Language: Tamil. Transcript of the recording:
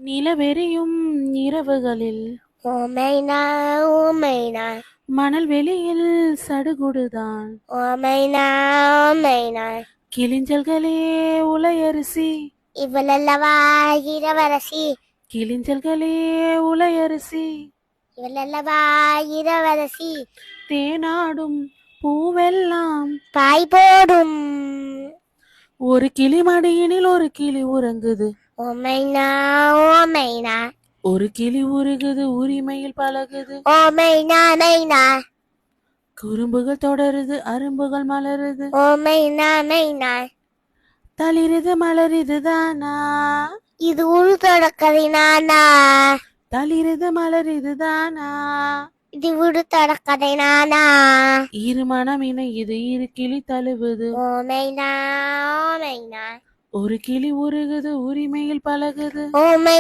நிலவெறியும் இரவுகளில் ஓமைனா ஓமைனா மணல் வெளியில் சடுகுடுதான். ஓமைனா ஓமைனா கிளிஞ்சல்களே உலையரிசி இவளல்லவா இரவரசி கிளிஞ்சல்களே உலையரிசி இவளல்லவா இரவரசி தேனாடும் பூவெல்லாம் பாய் போடும் ஒரு கிளி மடியினில் ஒரு கிளி உறங்குது. ஓமைனா ஓமைனா ஒரு கிளி உருகுது உரிமையில் பழகுது. ஓமைனா மைனா குறும்புகள் தொடருது அரும்புகள் மலருது. ஓமைனா மைனா தளிருது மலருது தானா இது உள் தொடக்கதை நானா தளிருது மலருது தானா இது விடு தொடக்கதை நானா இரு மனம் இணையுது இரு கிளி தழுவுது. ஓமைனா ஓமைனா ஒரு கிளி உருகுது உரிமையில் பழகுது. ஓமை